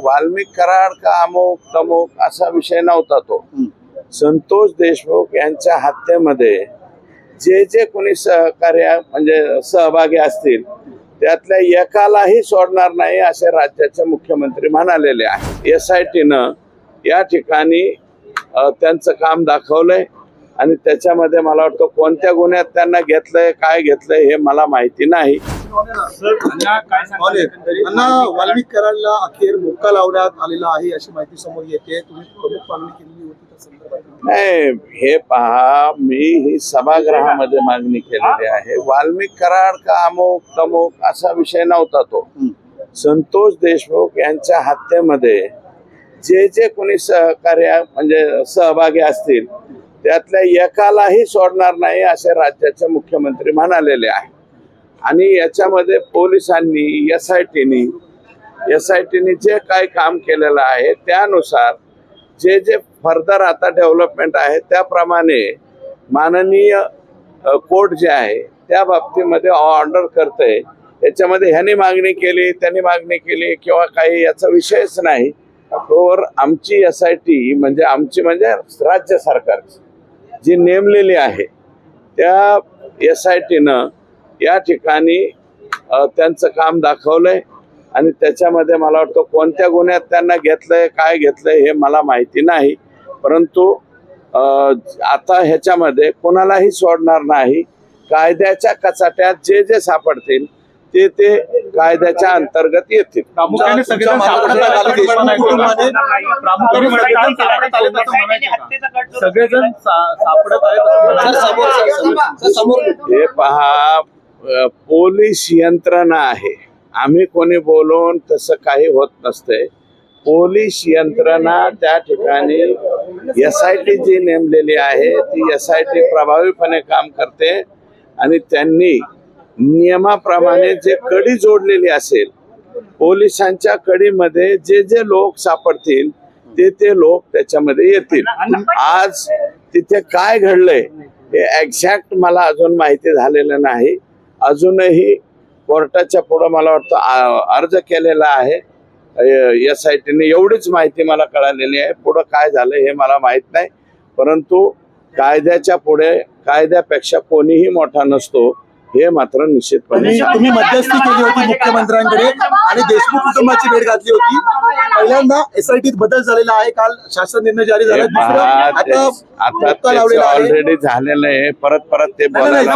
वाल्मिक कराड का अमुक तमुक असा विषय नव्हता तो। संतोष देशमुख यांच्या हत्येमध्ये जे जे कोणी सहकार्य म्हणजे सहभागी असतील त्यातल्या एकालाही सोडणार नाही असे राज्याचे मुख्यमंत्री म्हणालेले आहे। SITनं या ठिकाणी त्यांचं काम दाखवलंय आणि त्याच्यामध्ये मला वाटतं कोणत्या गुन्ह्यात त्यांना घेतलंय काय घेतलंय हे मला माहिती नाही। वाल्मिक कराडला अखेर मोक्का लावण्यात आलेला आहे अशी माहिती समोर येते। तुम्ही प्रमुख मागणी केलेली होती त्या संदर्भात नाही, हे पहा, मी ही सभागृहामध्ये मागणी केलेली आहे। वाल्मिक कराड का अमुक तमुक असा विषय नव्हता तो। संतोष देशमुख यांच्या हत्येमध्ये जे जे कोणी सहकार्य म्हणजे सहभागी असतील त्यातल्या एकालाही सोडणार नाही असे राज्याचे मुख्यमंत्री म्हणालेले आहे। आणि याच्यामध्ये पोलिसांनी SITनी जे काय काम केलेलं आहे त्यानुसार जे जे फर्दर आता डेव्हलपमेंट आहे त्याप्रमाणे माननीय कोर्ट जे आहे त्या बाबतीमध्ये ऑर्डर करते। याच्यामध्ये ह्यानी मागणी केली त्यांनी मागणी केली किंवा काही याचा विषयच नाही। तर आमची SIT म्हणजे राज्य सरकारची जी नेमलेली आहे त्या SITनं या ठिकाणी त्यांचं काम दाखवलंय आणि त्याच्यामध्ये मला वाटतं कोणत्या गुन्ह्यात त्यांना घेतलंय काय घेतलंय हे मला माहिती नाही। परंतु आता ह्याच्यामध्ये कोणालाही सोडणार नाही। कायद्याच्या कचाट्यात जे जे सापडतील ते कायद्याच्या अंतर्गत येतील। हे पहा, पोलीस यंत्रणा आहे। आम्ही कोणी बोलून तसं काही होत नसते। पोलीस यंत्रणा त्या ठिकाणी SIT जी नेमलेली आहे ती SIT प्रभावीपणे काम करते आणि त्यांनी नियमाप्रमाणे जे कडी जोडलेली असेल पोलिसांच्या कडीमध्ये जे जे लोक सापडतील ते लोक त्याच्यामध्ये येतील। आज तिथे काय घडलंय हे एक्झॅक्ट मला अजून माहिती झालेलं नाही। अजूनही कोर्टाच्या पुढे मला वाटतं अर्ज केलेला आहे SITने। एवढीच माहिती मला कळालेली आहे। पुढे काय झालं हे मला माहित नाही। परंतु कायद्याच्या पुढे कायद्यापेक्षा कोणीही मोठा नसतो हे मात्र निश्चितपणे। तुम्ही मध्यस्थी केली होती मुख्यमंत्र्यांकडे आणि देशमुख कुटुंबाची भेट घातली होती। पहिल्यांदा SITत बदल झालेला आहे, काल शासन निर्णय जारी झाला। आता ऑलरेडी झालेलं आहे, परत ते बोलायला